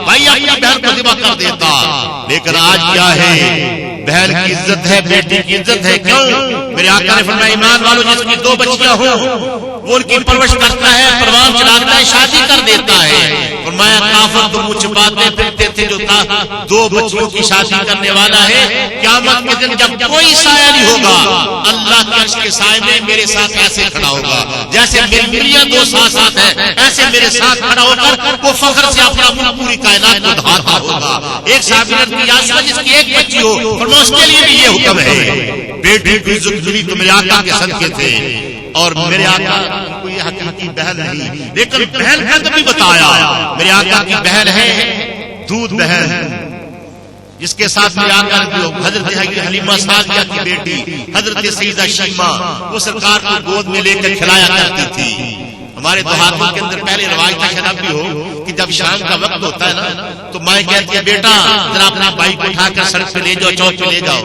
بھائی اپنی بہن کو ذبح کر دیتا. لیکن آج کیا ہے؟ بہن کی عزت ہے، بیٹی کی عزت ہے. کیوں؟ میرے آقا نے فرمایا ایمان والو جس کی 2 بچیاں ہوں وہ ان کی پرورش کرتا ہے، پروان چڑھاتا ہے، شادی کر دیتا ہے. فرمایا کافر تو منہ چھپاتے پھرتے تھے جو تھا 2 بچیوں کی شادی کرنے والا ہے. قیامت کے دن جب کوئی سایہ نہیں ہوگا، اللہ کے عرش کے سائے میں میرے ساتھ ایسے کھڑا ہوگا جیسے میری ملیاں 2 ساتھ ہیں، ایسے میرے ساتھ کھڑا ہو کر وہ فخر سے اپنا منہ پوری کائنات کو دھاتا ہوگا. ایک صحابی نے کہا جس کی 1 بچی ہو، فرمایا اس کے لیے بھی یہ حکم ہے. بیٹی کی عزت ملی تو میرے آقا کے صدقے تھے، اور میرے آقا کوئی حقیقی بہن نہیں، لیکن بہن کا بھی بتایا. میرے آقا کی بہن ہے دودھ بہن، جس کے ساتھ میرے آقا نے حضرت حلیمہ سعدیہ کی بیٹی حضرت سیدہ شیمہ وہ سرکار کو گود میں لے کر کھلایا کرتی تھی. ہمارے دیہاتوں کے اندر پہلے روایت خراب بھی ہو کہ جب شام کا وقت ہوتا ہے نا تو مائیں کہتی ہے بیٹا ذرا اپنا بھائی کو اٹھا کر سڑک پہ لے جاؤ، چوک پہ لے جاؤ.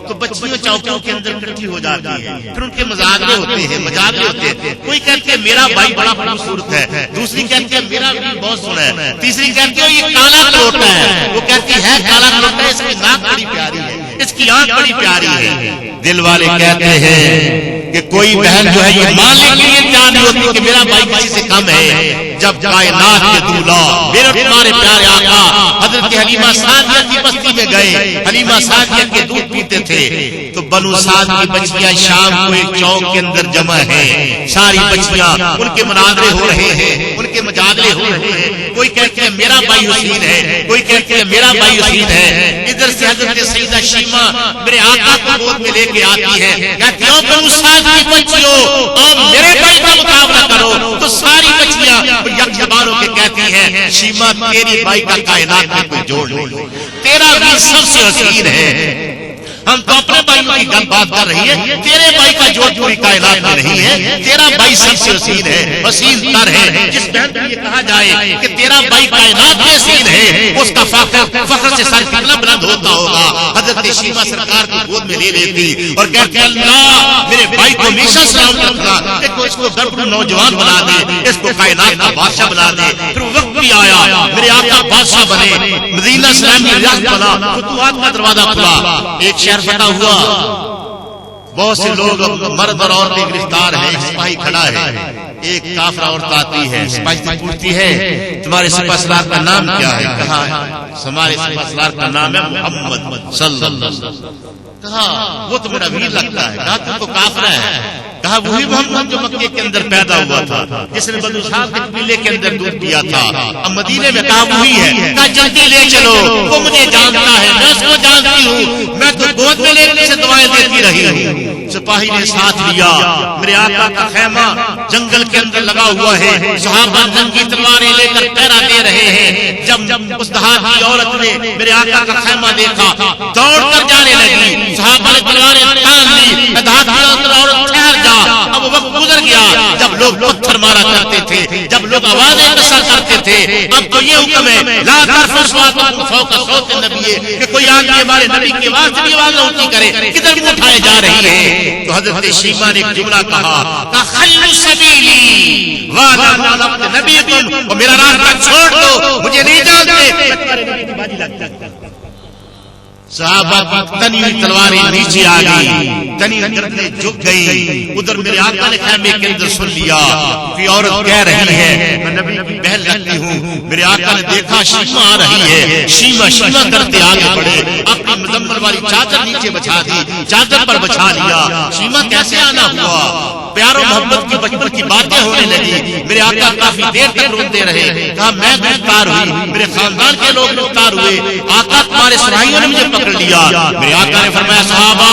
تو بچیاں چوکوں کے اندر اکٹھی ہو جاتی ہیں، پھر ان کے مذاقرے ہوتے ہیں، مجاقرے ہوتے ہیں. کوئی کہتی ہے میرا بھائی بڑا خوبصورت ہے، دوسری کہتی ہے میرا بھی بہت سونا ہے، تیسری کہتی ہے یہ کالا کلوٹا ہے، وہ کہتی ہے کالا کلوٹا ہے، اس کی ناک بڑی پیاری ہے، اس کی آنکھ بڑی پیاری ہے. دل والے کہتے ہیں کہ کوئی بہن جو ہے یہ ماننے کے لیے تیار نہیں ہوتی کہ میرا بھائی کسی سے کم ہے. جب کائنات کے دولا میرے تمہارے پیارے آقا حضرت حلیمہ سعدیہ کی بستی میں گئے، حلیمہ سعدیہ کے دودھ پیتے تھے تو بنو سعد کی بچیاں شام کو ایک چوک کے اندر جمع ہیں. ساری بچیاں ان کے مناظرے ہو رہے ہیں، ان کے مجادلے ہو رہے ہیں. کوئی کہتے ہیں میرا بھائی حسین ہے، کوئی کہتے ہیں میرا بھائی حسین ہے. ادھر سے حضرت سیدہ شیمہ میرے آقا کو گود میں لے کے آتی ہے، کہتی ہو بنو سعد کی بچیوں اور میرے بھائی کا مقابلہ کرو. تو ساری بچیاں یک زبان ہو کے کہتی ہیں شیمہ تیری بھائی کا کائنات میں کوئی جوڑ نہیں، تیرا بھی سب سے حسین ہے. ہم تو اپنے بھائیوں کی گل بات کر رہی ہے، تیرے بھائی کا جوڑ پوری کائنات میں نہیں ہے. تیرا بھائی سب سے حسین ہے، حسین تر ہے. جس بہن کو یہ کہا جائے کہ تیرا بھائی کائنات میں حسین ہے، اس کا فخر سے سر کتنا بلند ہوتا ہوگا. حضرت شیمہ سرکار کو گود میں لے لیتی اور کہتی اللہ میرے بھائی کو ہمیشہ سلامت رکھنا، اس کو گھر نوجوان بنا دے، اس کو کائنات کا بادشاہ بنا دے. پھر وقت بھی آیا، میرے آقا بادشاہ بنے، مدینہ اسلامی ریاست بنا، فتوحات کا دروازہ کھلا. ایک شہر فتح ہوا، بہت سے لوگ مرد اور عورتیں گرفتار ہیں. سپاہی کھڑا ہے، ایک کافرہ عورت آتی ہے، سپاہی سے پوچھتی ہے تمہارے سپہ سالار کا نام کیا ہے؟ کہا ہمارے سپہ سالار کا نام ہے محمد صلی اللہ علیہ وسلم. کہا وہ تو میرا ویر لگتا ہے. کہا تم تو کافرہ ہے. کہا وہی محمد جو مکے کے اندر پیدا ہوا تھا، جس نے بنو سعد کے قبیلے کے اندر دودھ پیا تھا. اب مدینے میں کہا وہی ہے. کہا جلدی لے چلو، وہ مجھے جانتا ہے، میں اس کو جانتی ہوں، میں تو گود میں لے کر اسے دعائیں دیتی رہی ہوں. سپاہی نے ساتھ لیا. میرے آقا کا خیمہ جنگل کے اندر لگا ہوا ہے، صحابہ جنگی تلواریں لے کر پہرا دے رہے ہیں. جب اس دیہاتی عورت نے میرے آقا کا خیمہ دیکھا دوڑ کر جانے لگی. صحابہ نے تلواریں تان لی. دیہاتی عورت ٹھہر جا، اب وقت گزر گیا جب لوگ پتھر مارا کرتے تھے، جب لوگ آوازیں کسا کرتے تھے. اب تو یہ حکم ہے لا ترفعوا اصواتکم فوق صوت النبی، کہ کوئی آگے ہمارے نبی کی آواز سے بھی آواز اونچی کرے. کدھر منہ اٹھائے جا رہی ہے؟ تو حضرت شیمہ نے ایک جملہ کہا خلوا سبیلی وانا نبیکم، اور میرا راستہ چھوڑ دو، مجھے نہیں جانتے. صحابہ تنی تلواریں نیچے آ گئی، تنی گردنیں جھک گئی. ادھر میرے آقا نے خیمے کے اندر سن لیا کہ عورت کہہ رہی ہے میں نبی کی بہن لگتی ہوں. میرے آقا نے دیکھا شیمہ آ رہی ہے. شیمہ شیمہ کرتے آگے بڑھے، اپنی مزمل والی چادر نیچے بچھا دی، چادر پر بچھا لیا. شیمہ کیسے آنا ہوا؟ پیار و محبت کی بچپن کی باتیں ہونے لگی. میرے آقا کافی دیر تک روتے رہے. کہا میں گرفتار ہوئی، میرے خاندان کے لوگ گرفتار ہوئے، آقا تمہارے سرائیوں نے مجھے پکڑ لیا. میرے آقا نے فرمایا صحابہ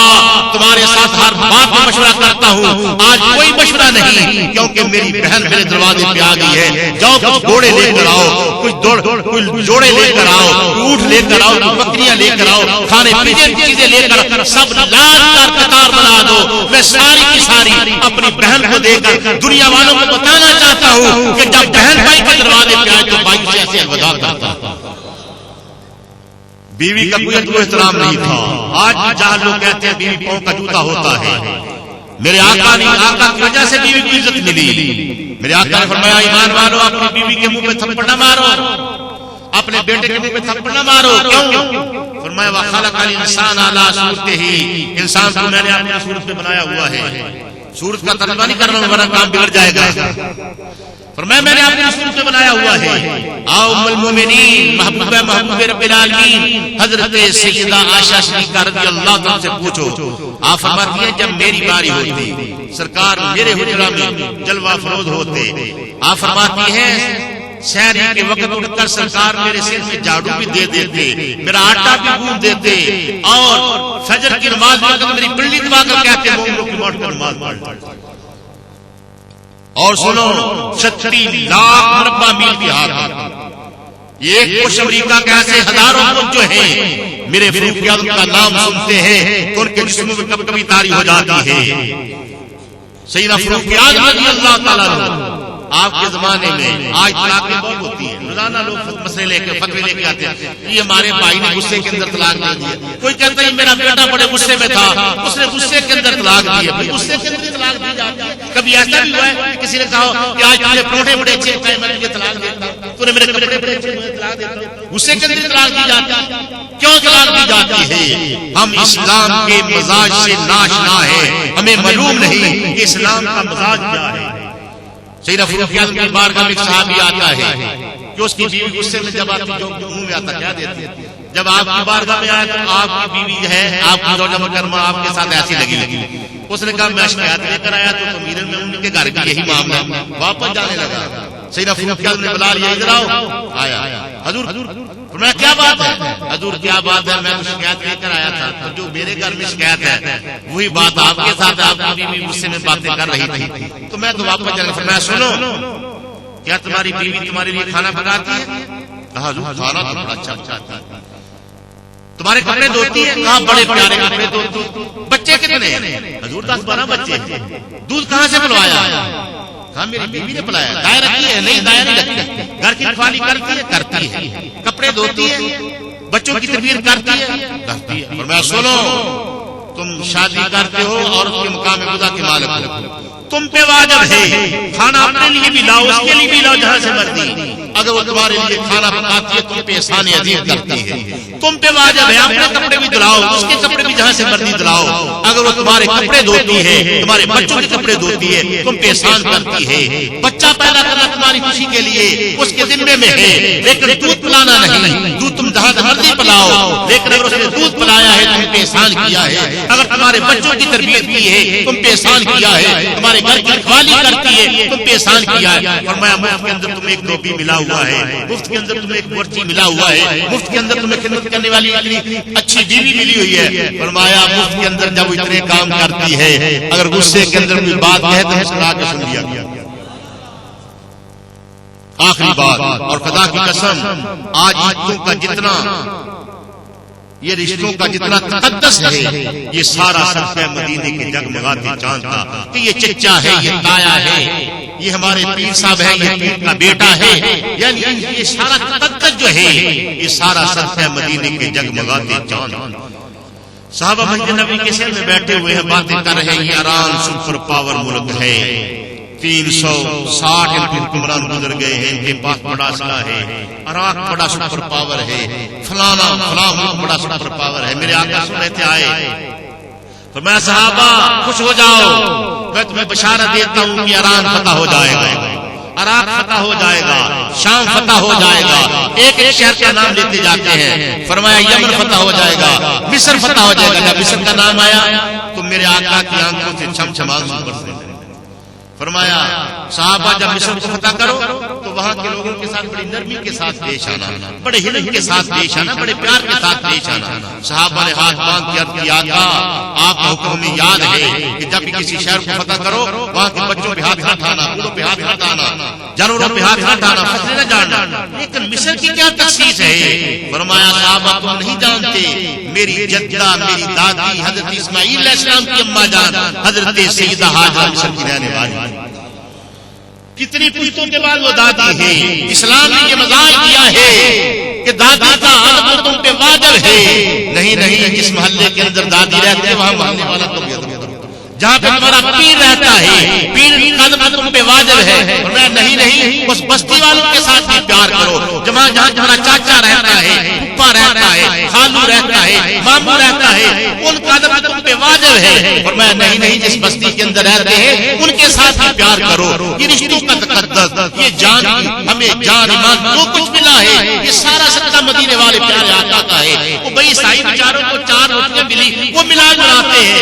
تمہارے ساتھ ہر بات میں مشورہ کرتا ہوں، آج کوئی مشورہ نہیں، کیونکہ میری بہن میرے دروازے پہ آ گئی ہے. جاؤ کچھ گھوڑے لے کر آؤ، کچھ جوڑے لے کر آؤ، اونٹ لے کر آؤ، بکریاں لے کر آؤ، کھانے پینے کی چیزیں لے کر سب لاش کر قطار بنا دو. میں ساری کی ساری اپنی بہن کو دے کر دنیا والوں کو بتانا چاہتا ہوں کہ جب بہن بھائی کے دروازے پہ آئے تو بھائی سے ایسے الوداع کرتا تھا. بیوی کا کوئی احترام نہیں تھا. آج بھی جہاں لوگ کہتے ہیں بیوی پاؤں کا جوتا ہوتا ہے. میرے آقا نے آقا کی وجہ سے بیوی کو عزت ملی. میرے آقا نے فرمایا ایمان والو اپنی بیوی کے منہ پہ تھپڑ نہ مارو، اپنے بیٹے کے منہ پہ تھپڑ نہ مارو. کیوں؟ فرمایا وَخَلَقَ الْإِنسَانَ عَلَىٰ صُورَتِهِ، انسان کو میں نے اپنی صورت پہ بنایا ہوا ہے. صورت کا ترجمہ نہیں کر رہا ہوں ورنہ کام بگڑ جائے گا. فرمایا میں نے اپنی صورت پہ بنایا ہوا ہے. آؤ ام المومنین محبوب رب العالمین حضرت سیدہ عائشہ صدیقہ رضی اللہ تعالیٰ سے پوچھو. آپ فرماتی ہیں جب میری باری ہوتی سرکار میرے حجرہ میں جلوہ افروز ہوتے. آپ فرماتی ہیں شہری کے وقت اٹھ کر سرکار میرے سر میں جھاڑو بھی دے دیتے، میرا آٹا بھی گوندھ دیتے، اور فجر کی نماز پڑھ کر میری پلڑی دبا کر کہتے مومنوں کی موت پر نماز پڑھ. اور سنو 36 لاکھ مربع میل کی ہاتھ، یہ ایک کچھ امریکہ کے ایسے ہزاروں لوگ جو ہیں میرے فاروق اعظم کا نام سنتے ہیں تو ان کے جسموں میں کب کبھی طاری ہو جاتی ہے. سیدنا فاروق اعظم رضی اللہ تعالیٰ عنہ آپ کے زمانے میں آج طلاقیں بہت ہوتی ہیں، روزانہ لوگ مسئلے لے کے فتوے لے کے آتے ہیں یہ ہمارے بھائی نے غصے کے اندر طلاق دے دیا. کوئی کہتا ہے میرا بیٹا بڑے غصے میں تھا اس نے غصے کے اندر طلاق دی. غصے کے اندر طلاق دی جاتی ہے. کبھی ایسا بھی ہوا ہے کسی نے کہا کہ آج تجھے پروٹے بڑے اچھے ہیں میں تجھے طلاق دیتا ہوں، تو نے میرے کپڑے بڑے اچھے ہیں طلاق دیتا ہوں. غصے کے اندر طلاق دی جاتی ہے. کیوں طلاق دی جاتی ہے؟ ہم اسلام کے مزاج سے ناشنا ہے، ہمیں معلوم نہیں کہ اسلام کا مزاج کیا ہے. سیدنا فاروق اعظم کی بارگاہ میں ایک صحابی آتا ہے کہ اس کی بیوی غصے میں جب آتی جو منہ میں آتا کیا دیتی ہے. جب آپ کی بارگاہ میں آیا تو آپ کی بیوی ہے آپ کی زوجہ مکرمہ آپ کے ساتھ ایسی لگی. اس نے کہا میں شکایت لے کر آیا تو امیر المومنین کے گھر کی یہی معاملہ، واپس جانے لگا. سیدنا فاروق اعظم نے بلا لیا ادھر آؤ. آیا حضور فرمایا کیا بات ہے؟ حضور کیا بات ہے؟ میں تو شکایت لے کر آیا تھا تو جو میرے گھر میں شکایت ہے وہی بات آپ کے ساتھ آپ کی بیوی غصے میں باتیں کر رہی تھی تو میں تو واپس جانے. فرمایا سنو کیا تمہاری بیوی تمہارے لیے کھانا پکاتی ہے؟ کہا حضور کھانا تو بڑا اچھا اچھا. تمہارے کپڑے دھوتی ہے؟ کہا بڑے پیارے کپڑے دھوتی. بچے کتنے ہیں؟ حضور 10-12 بچے ہیں. دودھ کہاں سے پلوایا؟ کہا میری بیوی نے پلایا. دائیں رکھی ہے؟ نہیں دائیں نہیں رکھی. گھر کی رکھوالی کرتی ہے؟ کرتی ہے. کپڑے دھوتی ہے؟ بچوں کی تربیت کرتی ہے؟ کرتی ہے. اور میں سنو تم شادی کرتے ہو عورت کے مقام خدا کے مالک ہو، تم پہ واجب ہے کھانا اپنے لیے بھی لاؤ اس کے لیے بھی لاؤ جہاں سے مرضی. اگر وہ تمہارے لیے کھانا پکاتی ہے تم پہ احسان عظیم کرتی ہے. تم پہ واجب ہے اپنے کپڑے بھی دلاؤ اس کے کپڑے بھی جہاں سے مرضی دلاؤ. اگر وہ تمہارے کپڑے دھوتی ہے تمہارے بچوں کے کپڑے دھوتی ہے تم پہ احسان کرتی ہے. بچہ پیدا کرنا تمہاری خوشی کے لیے اس کے ذمے میں ہے لیکن دودھ پلانا نہیں. دودھ تم جہاں سے مرضی پلاؤ لیکن اگر اس نے دودھ پلایا ہے تم پہ احسان کیا ہے. اگر تمہارے بچوں کی تربیت کی ہے تم پہ احسان کیا ہے. تمہارے گھر کی رکھوالی کرتی ہے تم پہ احسان کیا ہے. فرمایا مفت کے اندر تمہیں ایک ٹوپی ملا ہوا ہے، مفت کے اندر تمہیں ایک برچی ملا ہوا ہے، مفت کے اندر تمہیں خدمت کرنے والی اچھی بیوی ملی ہوئی ہے. فرمایا مفت کے اندر جب وہ اتنے کام کرتی ہے اگر غصے کے اندر کوئی بات کہے تو مسکرا کے سن لیا گیا. آخری بات اور خدا کی قسم آج رشتوں کا جتنا یہ رشتوں کا جتنا تقدس ہے یہ سارا صدقہ مدینے کے جگمگاتے چاند کا کہ یہ چچا ہے یہ تایا ہے یہ ہمارے پیر صاحب ہے یہ پیر کا بیٹا ہے. یعنی یہ سارا تقدس جو ہے یہ سارا صدقہ مدینے کے جگمگاتے چاند. صحابہ مسجد نبی کے سر میں بیٹھے ہوئے ہیں باتیں کر رہے ہیں. ایران سپر پاور ملک ہے 360 ان کے حکمران گزر گئے ہیں ان کے پاس بڑا اسلحہ ہے. عراق بڑا سپر پاور ہے فلانا فلاں ملک بڑا سپر پاور ہے. میرے آقا سنتے تھے آئے تو میں صحابہ خوش ہو جاؤ میں تمہیں بشارت دیتا ہوں کہ ایران فتح ہو جائے گا، عراق فتح ہو جائے گا، شام فتح ہو جائے گا. ایک ایک شہر کا نام لیتے جاتے ہیں. فرمایا یمن فتح ہو جائے گا، مصر فتح ہو جائے گا. جب مصر کا نام آیا تو میرے آقا کی آنکھوں سے چھم چھمان برسنے لگے. فرمایا صحابہ جب مصر کو فتح کرو تو وہاں کے لوگوں کے ساتھ بڑی نرمی کے ساتھ پیش آنا، بڑے حلم کے ساتھ پیش آنا، بڑے پیار کے ساتھ پیش آنا. صحابہ نے ہاتھ باندھ کے عرض کیا آقا آپ کا حکم ہمیں یاد ہے کہ جب بھی کسی شہر کو فتح کرو وہاں کے بچوں پہ ہاتھ نہ اٹھانا، بوڑھوں پہ ہاتھ نہ اٹھانا، جانوروں پہ ہاتھ نہ اٹھانا، فصلیں نہ جاننا. لیکن مصر کی کیا تخصیص ہے؟ فرمایا صحابہ تم نہیں جانتے میری جدہ میری دادی حضرت اسماعیل علیہ السلام کی اماں جان حضرت سیدہ ہاجرہ مصر کی رہنے والی کتنی پشتوں کے بعد وہ دادی ہے. اسلام نے یہ مزاج دیا ہے کہ دادی کا ادب تم پہ واجب ہے. نہیں جس محلے کے اندر دادی رہتی ہے وہاں محلے والا تو بھی ادب. جہاں پہ تمہارا پیر رہتا ہے، پیر قدم تم پہ واجب ہے، اور میں نہیں اس بستی والوں کے ساتھ بھی پیار کرو، جہاں تمہارا چاچا رہتا ہے، پھپھا رہتا ہے، خالو رہتا ہے، ماموں رہتا ہے، ان قدم تم پہ واجب ہے، اور میں نہیں جس بستی کے اندر رہتے ہیں ان کے ساتھ بھی پیار کرو۔ یہ رشتوں کا تقدس، یہ جان ہمیں جان ایمان جو کچھ ملا ہے یہ سارا صدقہ مدینے والے پیارے آقا کا ہے۔ وہ بھائی عیسائی بیچاروں کو 4 روٹیاں ملی، وہ ملا جلاتے ہیں۔